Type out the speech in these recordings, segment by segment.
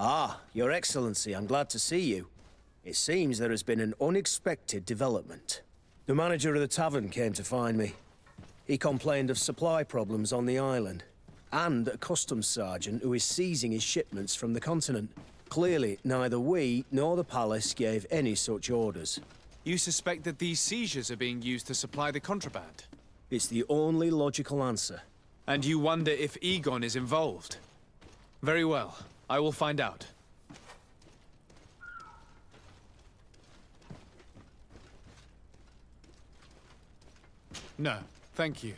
Ah, Your Excellency, I'm glad to see you. It seems there has been an unexpected development. The manager of the tavern came to find me. He complained of supply problems on the island, and a customs sergeant who is seizing his shipments from the continent. Clearly, neither we nor the palace gave any such orders. You suspect that these seizures are being used to supply the contraband? It's the only logical answer. And you wonder if Egon is involved? Very well. I will find out. No, thank you.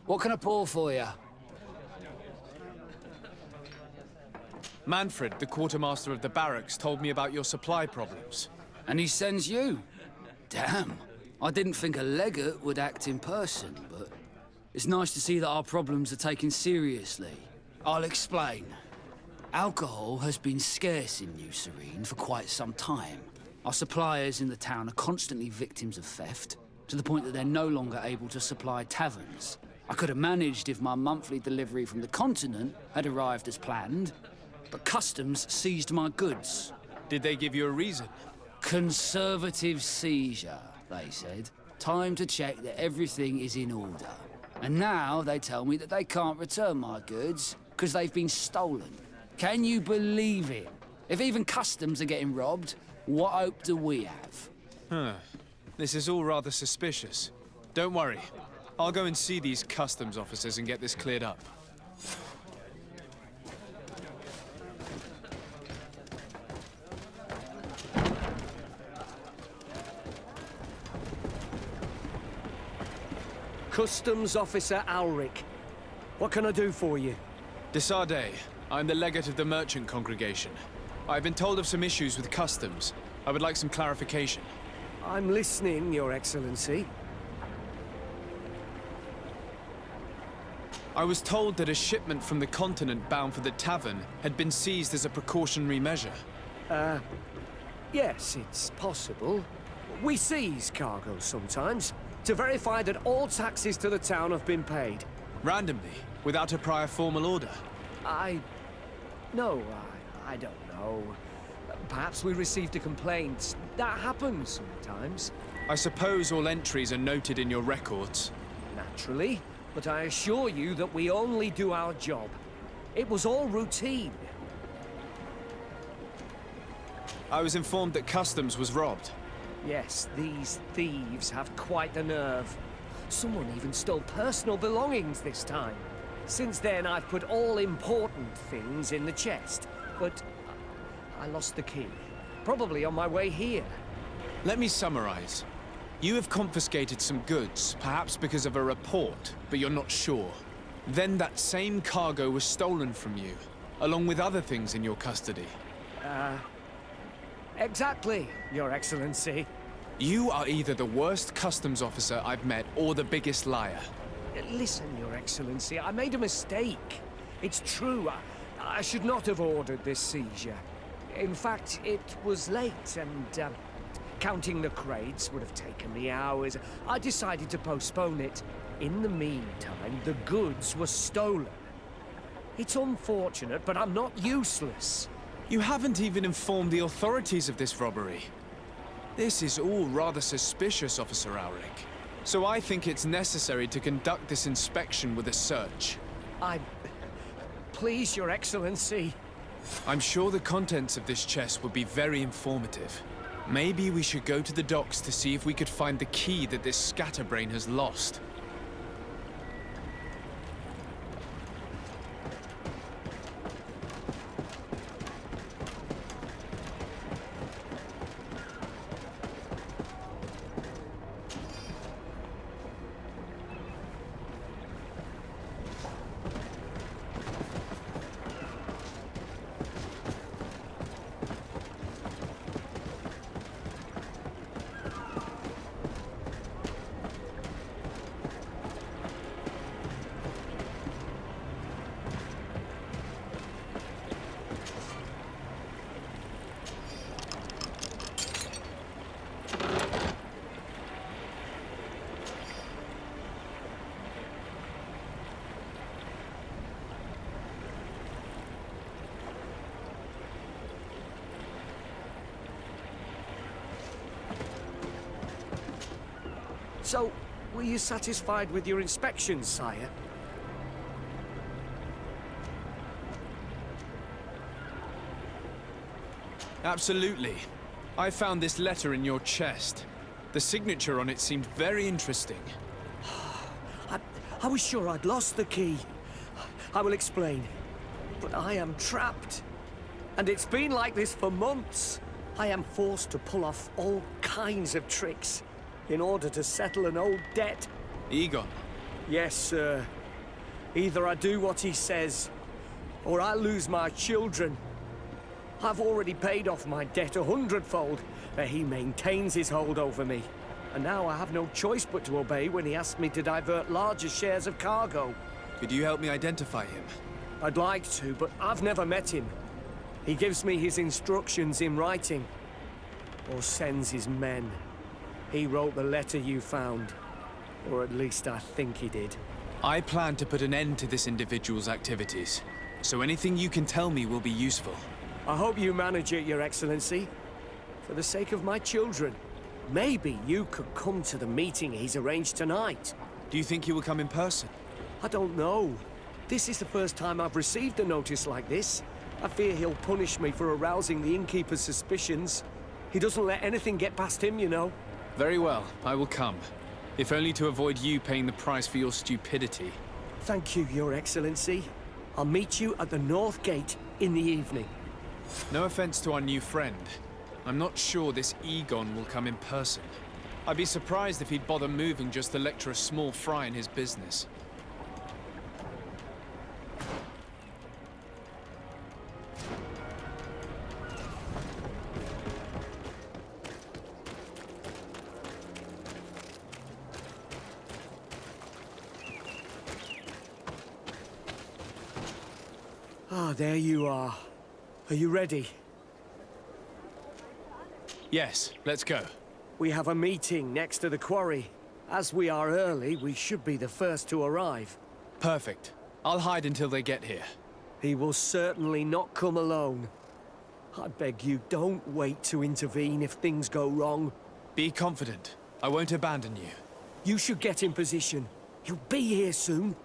What can I pour for you? Manfred, the quartermaster of the barracks, told me about your supply problems. And he sends you? Damn. I didn't think a legate would act in person, but it's nice to see that our problems are taken seriously. I'll explain. Alcohol has been scarce in New Serene for quite some time. Our suppliers in the town are constantly victims of theft, to the point that they're no longer able to supply taverns. I could have managed if my monthly delivery from the continent had arrived as planned, but customs seized my goods. Did they give you a reason? Conservative seizure, they said. Time to check that everything is in order. And now they tell me that they can't return my goods because they've been stolen. Can you believe it? If even customs are getting robbed, what hope do we have? Huh. This is all rather suspicious. Don't worry. I'll go and see these customs officers and get this cleared up. Customs Officer Ulrich. What can I do for you? Desarde, I'm the legate of the merchant congregation. I've been told of some issues with customs. I would like some clarification. I'm listening, Your Excellency. I was told that a shipment from the continent bound for the tavern had been seized as a precautionary measure. Yes, it's possible. We seize cargo sometimes, to verify that all taxes to the town have been paid. Randomly, without a prior formal order. No, I don't know. Perhaps we received a complaint. That happens sometimes. I suppose all entries are noted in your records. Naturally. But I assure you that we only do our job. It was all routine. I was informed that customs was robbed. Yes, these thieves have quite the nerve. Someone even stole personal belongings this time. Since then, I've put all important things in the chest. But I lost the key. Probably on my way here. Let me summarize. You have confiscated some goods, perhaps because of a report, but you're not sure. Then that same cargo was stolen from you, along with other things in your custody. Exactly, Your Excellency. You are either the worst customs officer I've met or the biggest liar. Listen, Your Excellency, I made a mistake. It's true, I should not have ordered this seizure. In fact, it was late and, counting the crates would have taken me hours. I decided to postpone it. In the meantime, the goods were stolen. It's unfortunate, but I'm not useless. You haven't even informed the authorities of this robbery. This is all rather suspicious, Officer Ulrich. So I think it's necessary to conduct this inspection with a search. Please, Your Excellency. I'm sure the contents of this chest would be very informative. Maybe we should go to the docks to see if we could find the key that this scatterbrain has lost. So, were you satisfied with your inspection, sire? Absolutely. I found this letter in your chest. The signature on it seemed very interesting. I was sure I'd lost the key. I will explain. But I am trapped. And it's been like this for months. I am forced to pull off all kinds of tricks in order to settle an old debt. Egon. Yes, sir. Either I do what he says, or I lose my children. I've already paid off my debt 100-fold, but he maintains his hold over me. And now I have no choice but to obey when he asks me to divert larger shares of cargo. Could you help me identify him? I'd like to, but I've never met him. He gives me his instructions in writing, or sends his men. He wrote the letter you found, or at least I think he did. I plan to put an end to this individual's activities, so anything you can tell me will be useful. I hope you manage it, Your Excellency. For the sake of my children, maybe you could come to the meeting he's arranged tonight. Do you think he will come in person? I don't know. This is the first time I've received a notice like this. I fear he'll punish me for arousing the innkeeper's suspicions. He doesn't let anything get past him, you know. Very well, I will come. If only to avoid you paying the price for your stupidity. Thank you, Your Excellency. I'll meet you at the North Gate in the evening. No offense to our new friend. I'm not sure this Egon will come in person. I'd be surprised if he'd bother moving just to lecture a small fry in his business. Ah, there you are. Are you ready? Yes, let's go. We have a meeting next to the quarry. As we are early, we should be the first to arrive. Perfect. I'll hide until they get here. He will certainly not come alone. I beg you, don't wait to intervene if things go wrong. Be confident. I won't abandon you. You should get in position. He'll be here soon.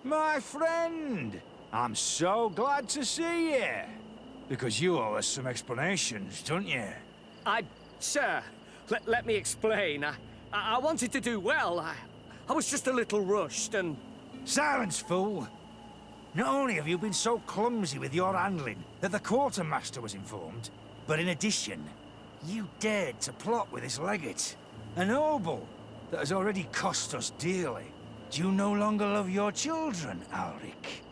My friend, I'm so glad to see you. Because you owe us some explanations, don't you? Sir, let me explain. I wanted to do well. I was just a little rushed and... Silence, fool. Not only have you been so clumsy with your handling that the quartermaster was informed, but in addition, you dared to plot with this legate. A noble that has already cost us dearly. Do you no longer love your children, Ulrich?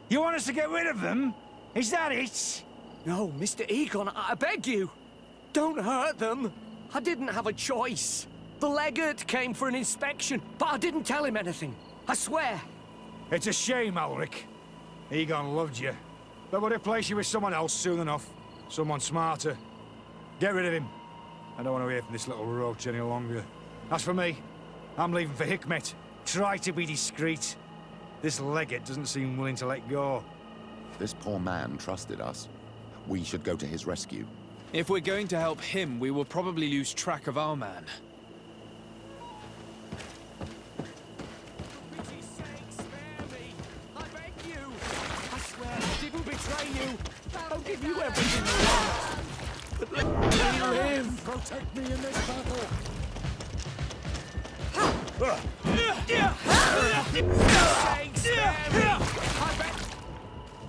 You want us to get rid of them? Is that it? No, Mr. Egon, I beg you. Don't hurt them. I didn't have a choice. The legate came for an inspection, but I didn't tell him anything. I swear. It's a shame, Ulrich. Egon loved you, but would replace you with someone else soon enough. Someone smarter. Get rid of him. I don't want to hear from this little roach any longer. As for me, I'm leaving for Hikmet. Try to be discreet. This legate doesn't seem willing to let go. This poor man trusted us. We should go to his rescue. If we're going to help him, we will probably lose track of our man. For pity's sake, spare me. I beg you. I swear I didn't betray you. I'll give you everything you want. But let me live. Protect me in this battle!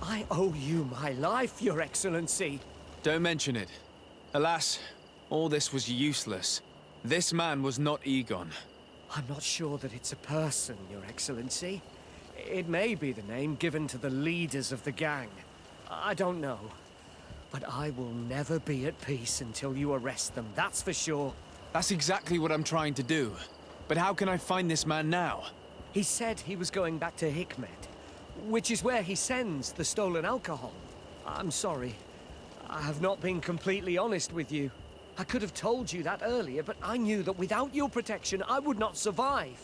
I owe you my life, Your Excellency. Don't mention it. Alas, all this was useless. This man was not Egon. I'm not sure that it's a person, Your Excellency. It may be the name given to the leaders of the gang. I don't know. But I will never be at peace until you arrest them, that's for sure. That's exactly what I'm trying to do. But how can I find this man now? He said he was going back to Hikmet, which is where he sends the stolen alcohol. I'm sorry. I have not been completely honest with you. I could have told you that earlier, but I knew that without your protection, I would not survive.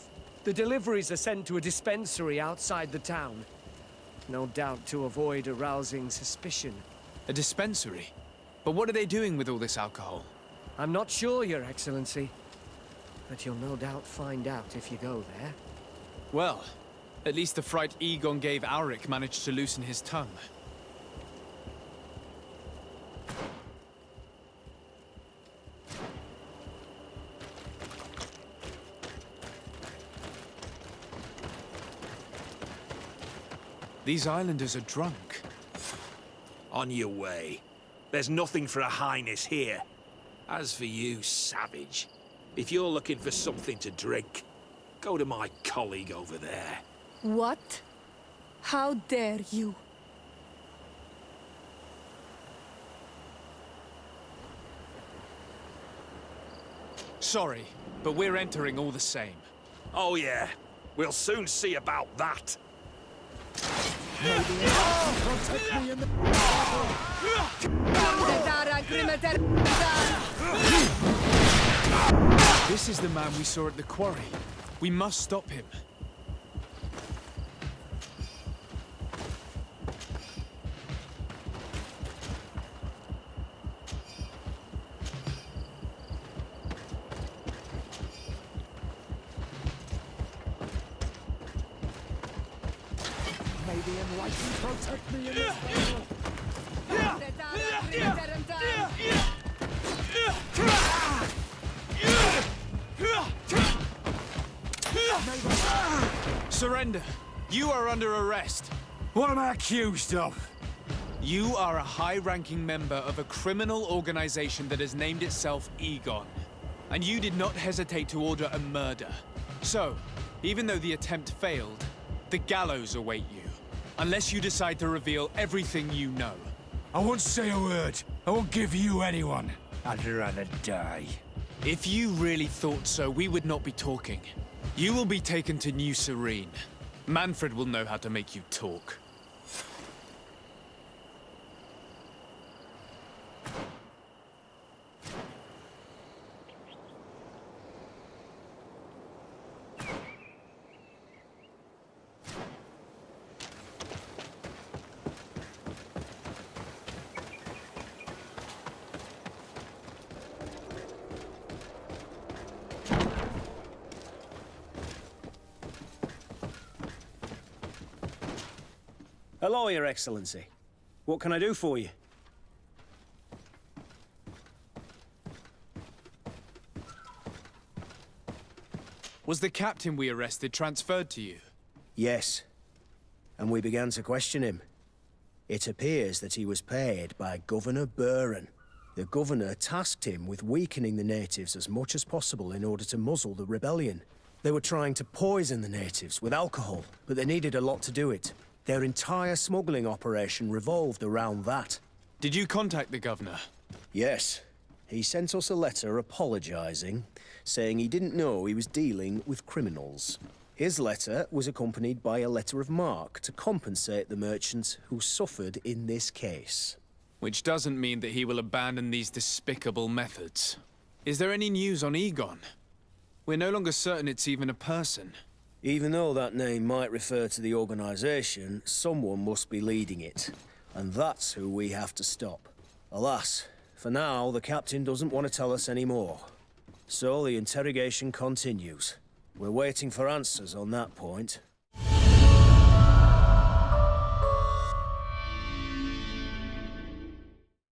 The deliveries are sent to a dispensary outside the town. No doubt to avoid arousing suspicion. A dispensary? But what are they doing with all this alcohol? I'm not sure, Your Excellency. But you'll no doubt find out if you go there. Well, at least the fright Egon gave Auric managed to loosen his tongue. These islanders are drunk. On your way. There's nothing for a highness here. As for you, savage, if you're looking for something to drink, go to my colleague over there. What? How dare you? Sorry, but we're entering all the same. Oh yeah, we'll soon see about that. Protect me in the This is the man we saw at the quarry. We must stop him. May the enlightened protect me in this battle. Surrender. You are under arrest. What am I accused of? You are a high-ranking member of a criminal organization that has named itself Egon. And you did not hesitate to order a murder. So, even though the attempt failed, the gallows await you. Unless you decide to reveal everything you know. I won't say a word. I won't give you anyone. I'd rather die. If you really thought so, we would not be talking. You will be taken to New Serene. Manfred will know how to make you talk. Hello, Your Excellency. What can I do for you? Was the captain we arrested transferred to you? Yes. And we began to question him. It appears that he was paid by Governor Buren. The governor tasked him with weakening the natives as much as possible in order to muzzle the rebellion. They were trying to poison the natives with alcohol, but they needed a lot to do it. Their entire smuggling operation revolved around that. Did you contact the governor? Yes. He sent us a letter apologizing, saying he didn't know he was dealing with criminals. His letter was accompanied by a letter of marque to compensate the merchants who suffered in this case. Which doesn't mean that he will abandon these despicable methods. Is there any news on Egon? We're no longer certain it's even a person. Even though that name might refer to the organization, someone must be leading it. And that's who we have to stop. Alas, for now, the captain doesn't want to tell us any more. So the interrogation continues. We're waiting for answers on that point.